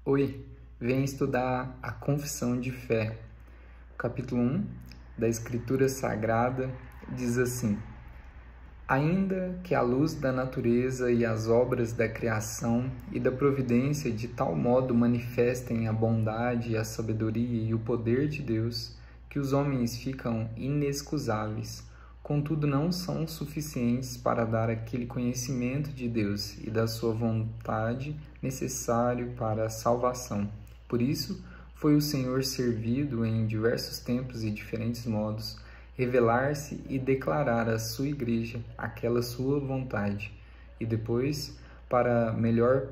Oi, venha estudar a Confissão de Fé. Capítulo 1 da Escritura Sagrada diz assim: Ainda que a luz da natureza e as obras da criação e da providência de tal modo manifestem a bondade, a sabedoria e o poder de Deus, que os homens ficam inexcusáveis, contudo não são suficientes para dar aquele conhecimento de Deus e da sua vontade necessário para a salvação. Por isso, foi o Senhor servido em diversos tempos e diferentes modos, revelar-se e declarar à sua igreja aquela sua vontade, e depois, para melhor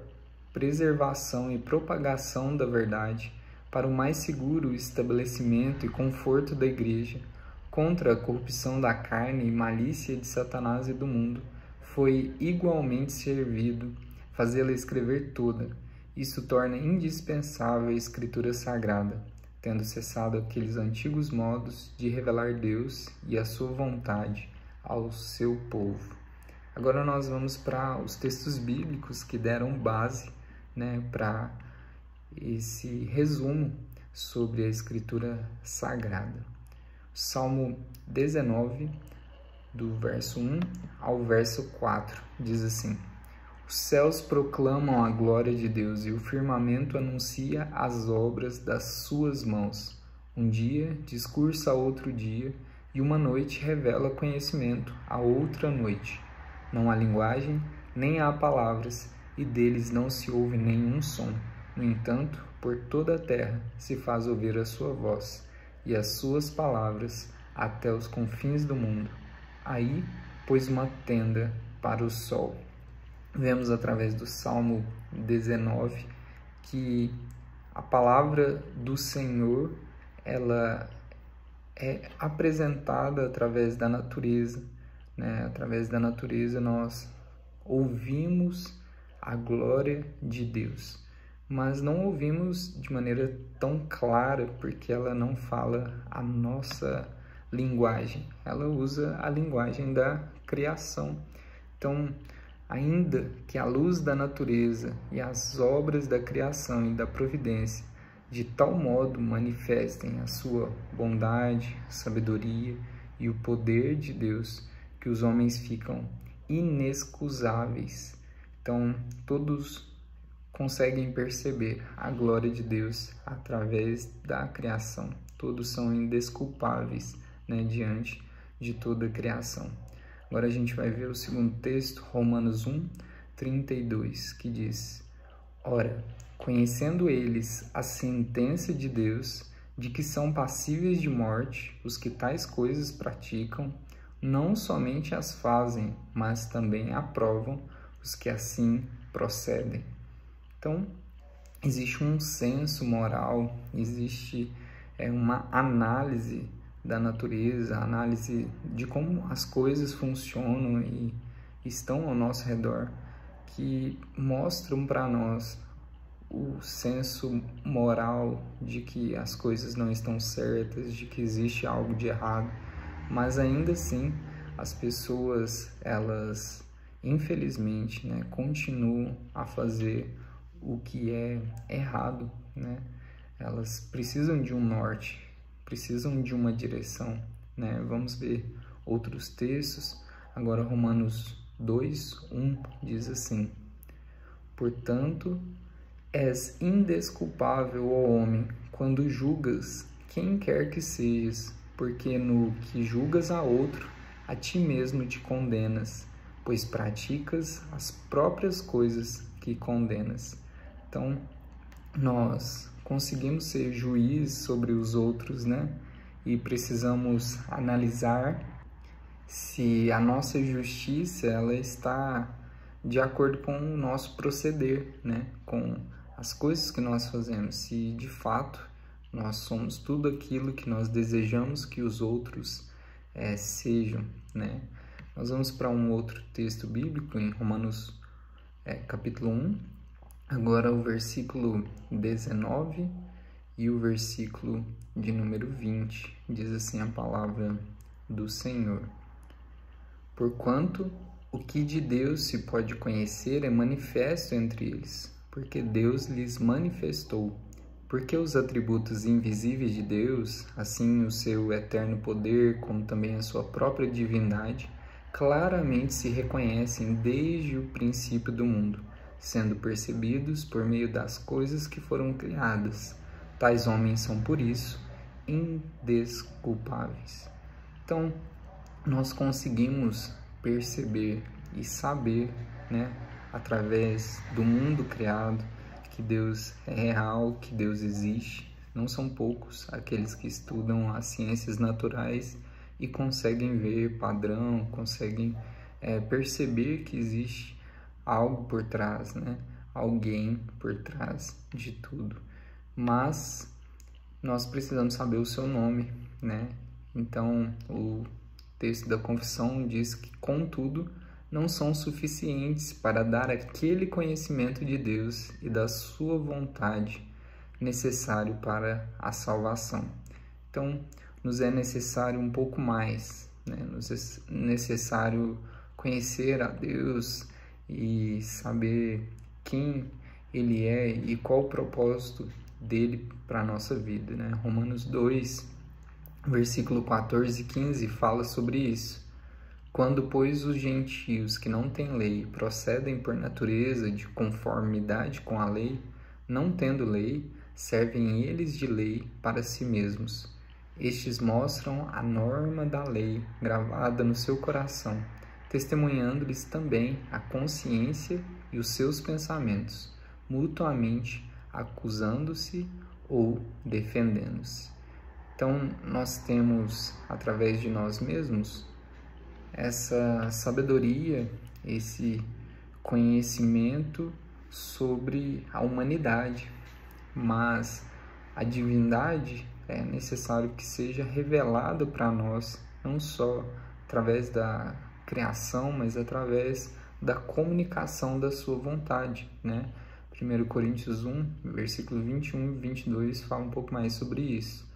preservação e propagação da verdade, para o mais seguro estabelecimento e conforto da igreja, contra a corrupção da carne e malícia de Satanás e do mundo, foi igualmente servido fazê-la escrever toda. Isso torna indispensável a Escritura Sagrada, tendo cessado aqueles antigos modos de revelar Deus e a sua vontade ao seu povo. Agora nós vamos para os textos bíblicos que deram base, para esse resumo sobre a Escritura Sagrada. Salmo 19, do verso 1 ao verso 4, diz assim: Os céus proclamam a glória de Deus e o firmamento anuncia as obras das suas mãos. Um dia discursa a outro dia, e uma noite revela conhecimento a outra noite. Não há linguagem, nem há palavras, e deles não se ouve nenhum som. No entanto, por toda a terra se faz ouvir a sua voz, e as suas palavras até os confins do mundo. Aí pôs uma tenda para o sol. Vemos através do Salmo 19 que a palavra do Senhor ela é apresentada através da natureza, Através da natureza nós ouvimos a glória de Deus, mas não ouvimos de maneira tão clara, porque ela não fala a nossa linguagem, ela usa a linguagem da criação. Então, ainda que a luz da natureza e as obras da criação e da providência de tal modo manifestem a sua bondade, sabedoria e o poder de Deus, que os homens ficam inexcusáveis. Então, todos conseguem perceber a glória de Deus através da criação. Todos são indesculpáveis, diante de toda a criação. Agora a gente vai ver o segundo texto, Romanos 1, 32, que diz: Ora, conhecendo eles a sentença de Deus, de que são passíveis de morte os que tais coisas praticam, não somente as fazem, mas também aprovam os que assim procedem. Então, existe um senso moral, existe uma análise da natureza, análise de como as coisas funcionam e estão ao nosso redor, que mostram para nós o senso moral de que as coisas não estão certas, de que existe algo de errado, mas ainda assim as pessoas, elas infelizmente, continuam a fazer o que é errado, Elas precisam de um norte, precisam de uma direção, Vamos ver outros textos. Agora Romanos 2, 1 diz assim: Portanto, és indesculpável, ó homem, quando julgas quem quer que sejas, porque no que julgas a outro, a ti mesmo te condenas, pois praticas as próprias coisas que condenas. Então, nós conseguimos ser juiz sobre os outros, E precisamos analisar se a nossa justiça ela está de acordo com o nosso proceder, Com as coisas que nós fazemos, se de fato nós somos tudo aquilo que nós desejamos que os outros sejam, Nós vamos para um outro texto bíblico em Romanos capítulo 1, agora o versículo 19 e o versículo de número 20, diz assim a palavra do Senhor: Porquanto o que de Deus se pode conhecer é manifesto entre eles, porque Deus lhes manifestou. Porque os atributos invisíveis de Deus, assim o seu eterno poder, como também a sua própria divindade, claramente se reconhecem desde o princípio do mundo, sendo percebidos por meio das coisas que foram criadas. Tais homens são, por isso, indesculpáveis. Então, nós conseguimos perceber e saber, através do mundo criado, que Deus é real, que Deus existe. Não são poucos aqueles que estudam as ciências naturais e conseguem ver padrão, conseguem perceber que existe algo por trás, alguém por trás de tudo. Mas nós precisamos saber o seu nome, Então, o texto da confissão diz que, contudo, não são suficientes para dar aquele conhecimento de Deus e da sua vontade necessário para a salvação. Então, nos é necessário um pouco mais, nos é necessário conhecer a Deus e saber quem Ele é e qual o propósito dele para a nossa vida, Romanos 2, versículo 14 e 15 fala sobre isso. Quando, pois, os gentios que não têm lei procedem por natureza de conformidade com a lei, não tendo lei, servem eles de lei para si mesmos. Estes mostram a norma da lei gravada no seu coração, testemunhando-lhes também a consciência e os seus pensamentos, mutuamente acusando-se ou defendendo-se. Então, nós temos, através de nós mesmos, essa sabedoria, esse conhecimento sobre a humanidade, mas a divindade é necessário que seja revelada para nós, não só através da criação, mas através da comunicação da sua vontade, 1 Coríntios 1, versículo 21 e 22 fala um pouco mais sobre isso.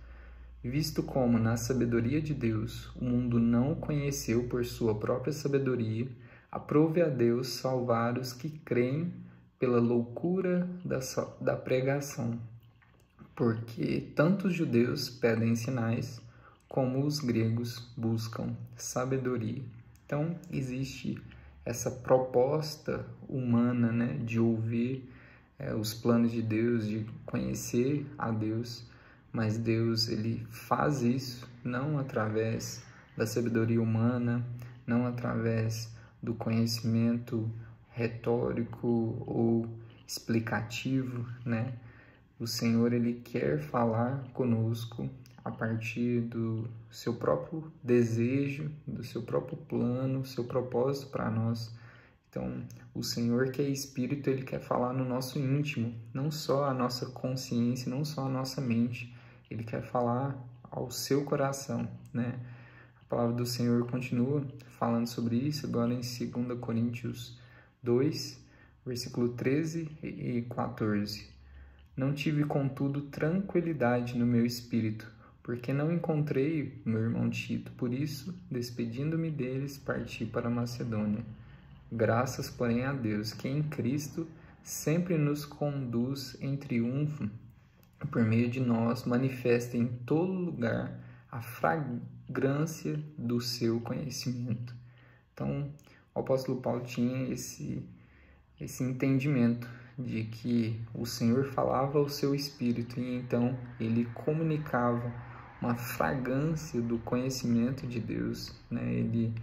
Visto como, na sabedoria de Deus, o mundo não o conheceu por sua própria sabedoria, aprove a Deus salvar os que creem pela loucura da pregação, porque tanto os judeus pedem sinais, como os gregos buscam sabedoria. Então, existe essa proposta humana, de ouvir os planos de Deus, de conhecer a Deus, mas Deus, ele faz isso não através da sabedoria humana, não através do conhecimento retórico ou explicativo, O Senhor, ele quer falar conosco a partir do seu próprio desejo, do seu próprio plano, seu propósito para nós. Então, o Senhor, que é Espírito, ele quer falar no nosso íntimo, não só a nossa consciência, não só a nossa mente. Ele quer falar ao seu coração, A palavra do Senhor continua falando sobre isso agora em 2 Coríntios 2, versículo 13 e 14. Não tive, contudo, tranquilidade no meu espírito, porque não encontrei meu irmão Tito. Por isso, despedindo-me deles, parti para a Macedônia. Graças, porém, a Deus, que em Cristo sempre nos conduz em triunfo, por meio de nós, manifesta em todo lugar a fragrância do seu conhecimento. Então, o apóstolo Paulo tinha esse entendimento de que o Senhor falava ao seu espírito e então ele comunicava uma fragrância do conhecimento de Deus, Ele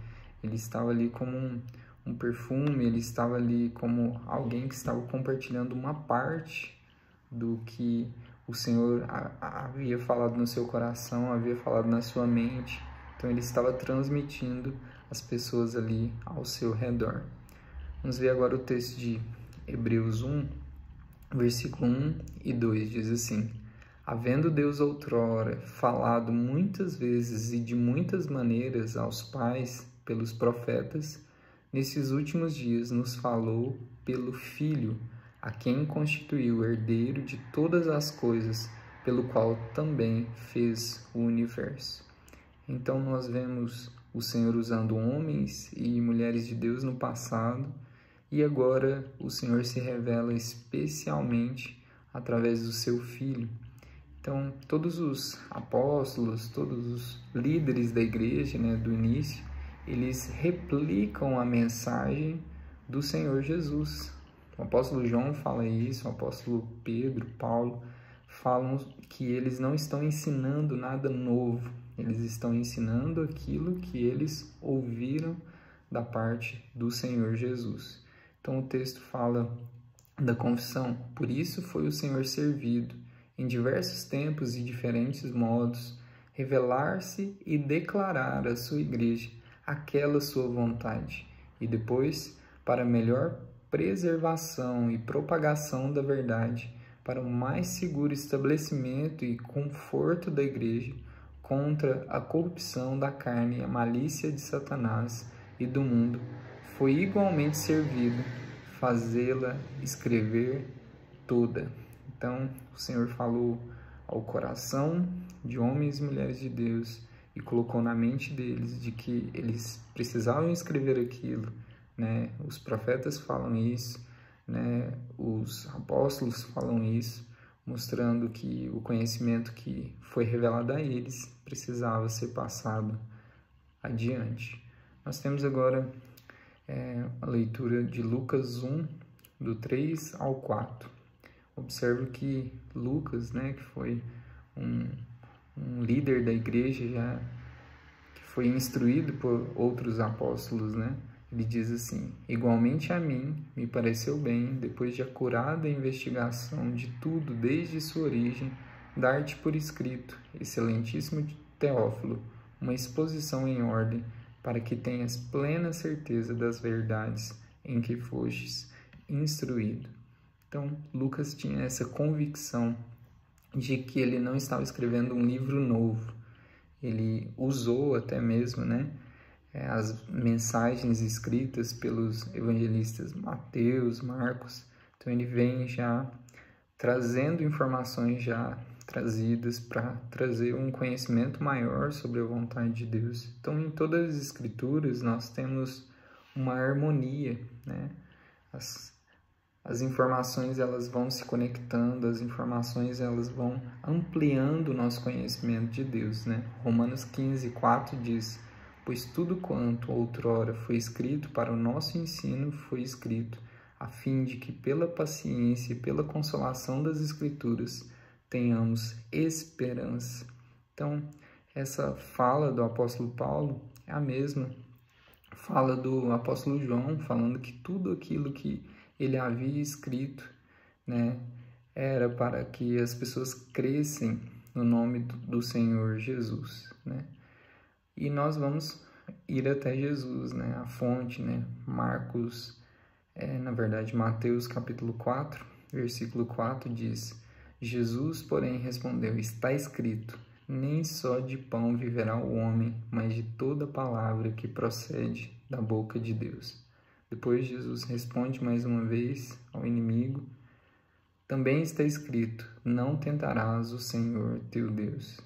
estava ali como um perfume, ele estava ali como alguém que estava compartilhando uma parte do que o Senhor havia falado no seu coração, havia falado na sua mente. Então ele estava transmitindo as pessoas ali ao seu redor. Vamos ver agora o texto de Hebreus 1, versículo 1 e 2, diz assim: Havendo Deus outrora falado muitas vezes e de muitas maneiras aos pais pelos profetas, nesses últimos dias nos falou pelo Filho, a quem constituiu herdeiro de todas as coisas, pelo qual também fez o universo. Então nós vemos o Senhor usando homens e mulheres de Deus no passado e agora o Senhor se revela especialmente através do seu Filho. Então, todos os apóstolos, todos os líderes da igreja, né, do início, eles replicam a mensagem do Senhor Jesus. O apóstolo João fala isso, o apóstolo Pedro, Paulo, falam que eles não estão ensinando nada novo, eles estão ensinando aquilo que eles ouviram da parte do Senhor Jesus. Então o texto fala da confissão: por isso foi o Senhor servido, em diversos tempos e diferentes modos, revelar-se e declarar à sua igreja aquela sua vontade, e depois, para melhor preservação e propagação da verdade, para o mais seguro estabelecimento e conforto da igreja, contra a corrupção da carne e a malícia de Satanás e do mundo, foi igualmente servido fazê-la escrever toda. Então, o Senhor falou ao coração de homens e mulheres de Deus e colocou na mente deles de que eles precisavam escrever aquilo, né? Os profetas falam isso, né? Os apóstolos falam isso, mostrando que o conhecimento que foi revelado a eles precisava ser passado adiante. Nós temos agora a leitura de Lucas 1, do 3 ao 4. Observo que Lucas, né, que foi um líder da igreja, já que foi instruído por outros apóstolos, né? Ele diz assim: igualmente a mim me pareceu bem, depois de acurada investigação de tudo desde sua origem, dar-te por escrito, excelentíssimo Teófilo, uma exposição em ordem, para que tenhas plena certeza das verdades em que fostes instruído. Então, Lucas tinha essa convicção de que ele não estava escrevendo um livro novo. Ele usou até mesmo, né, as mensagens escritas pelos evangelistas Mateus, Marcos. Então ele vem já trazendo informações já trazidas para trazer um conhecimento maior sobre a vontade de Deus. Então em todas as escrituras nós temos uma harmonia, né? As informações elas vão se conectando, as informações elas vão ampliando o nosso conhecimento de Deus, né? Romanos 15:4 diz: pois tudo quanto outrora foi escrito para o nosso ensino foi escrito, a fim de que pela paciência e pela consolação das Escrituras tenhamos esperança. Então, essa fala do apóstolo Paulo é a mesma fala do apóstolo João, falando que tudo aquilo que ele havia escrito, né, era para que as pessoas crescem no nome do Senhor Jesus, né? E nós vamos ir até Jesus, né? A fonte, né? Marcos, na verdade, Mateus capítulo 4, versículo 4 diz: Jesus, porém, respondeu: está escrito, nem só de pão viverá o homem, mas de toda palavra que procede da boca de Deus. Depois Jesus responde mais uma vez ao inimigo: também está escrito, não tentarás o Senhor teu Deus.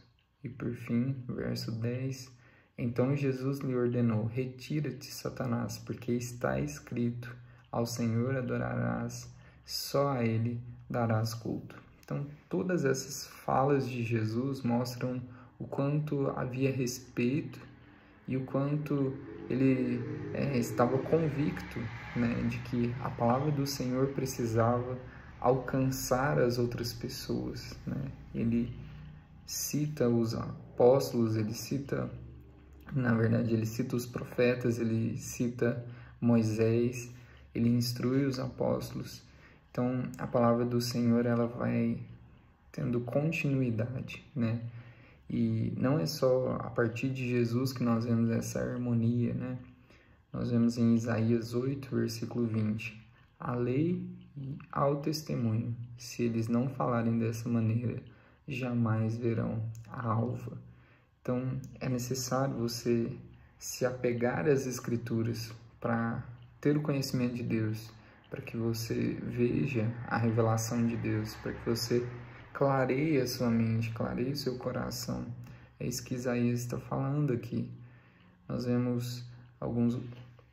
E por fim, verso 10, então Jesus lhe ordenou: retira-te, Satanás, porque está escrito, ao Senhor adorarás, só a Ele darás culto. Então, todas essas falas de Jesus mostram o quanto havia respeito e o quanto ele estava convicto, né, de que a palavra do Senhor precisava alcançar as outras pessoas, né? Ele cita os apóstolos, ele cita os profetas, ele cita Moisés, ele instrui os apóstolos. Então, a palavra do Senhor, ela vai tendo continuidade, né? E não é só a partir de Jesus que nós vemos essa harmonia, né? Nós vemos em Isaías 8, versículo 20, a lei e ao testemunho, se eles não falarem dessa maneira, jamais verão a alva. Então, é necessário você se apegar às Escrituras para ter o conhecimento de Deus, para que você veja a revelação de Deus, para que você clareie a sua mente, clareie o seu coração. É isso que Isaías está falando aqui. Nós vemos alguns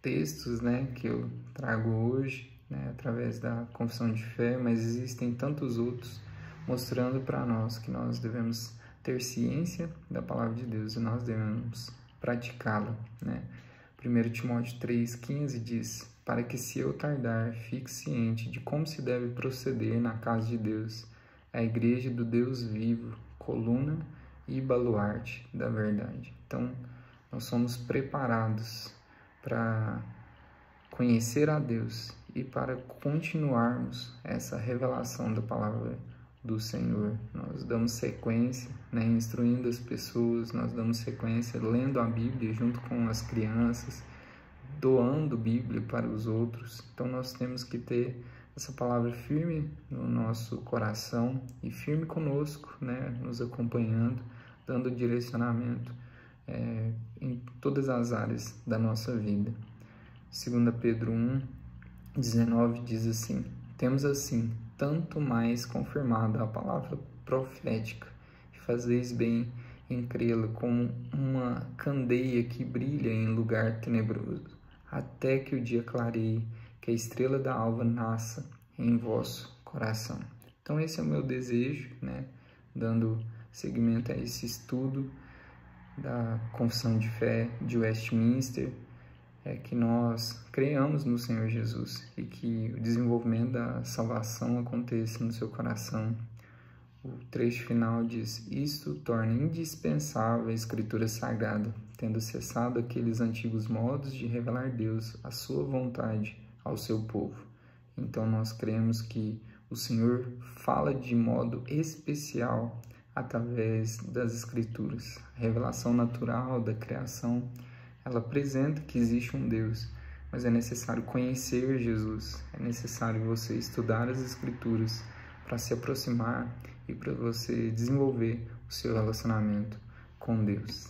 textos, né, que eu trago hoje, né, através da confissão de fé, mas existem tantos outros mostrando para nós que nós devemos ter ciência da palavra de Deus e nós devemos praticá-la, né? 1 Timóteo 3,15 diz: para que, se eu tardar, fique ciente de como se deve proceder na casa de Deus, a igreja do Deus vivo, coluna e baluarte da verdade. Então, nós somos preparados para conhecer a Deus e para continuarmos essa revelação da palavra do Senhor. Nós damos sequência, né, instruindo as pessoas, nós damos sequência lendo a Bíblia junto com as crianças, doando Bíblia para os outros. Então nós temos que ter essa palavra firme no nosso coração e firme conosco, né, nos acompanhando, dando direcionamento em todas as áreas da nossa vida. 2 Pedro 1:19 diz assim: temos assim tanto mais confirmada a palavra profética, e fazeis bem em crê-la, como uma candeia que brilha em lugar tenebroso, até que o dia clareie, que a estrela da alva nasça em vosso coração. Então esse é o meu desejo, né, dando seguimento a esse estudo da Confissão de Fé de Westminster, que nós creiamos no Senhor Jesus e que o desenvolvimento da salvação aconteça no seu coração. O trecho final diz: isto torna indispensável a Escritura Sagrada, tendo cessado aqueles antigos modos de revelar Deus, a sua vontade, ao seu povo. Então nós cremos que o Senhor fala de modo especial através das Escrituras. A revelação natural da criação, ela apresenta que existe um Deus, mas é necessário conhecer Jesus, é necessário você estudar as Escrituras para se aproximar e para você desenvolver o seu relacionamento com Deus.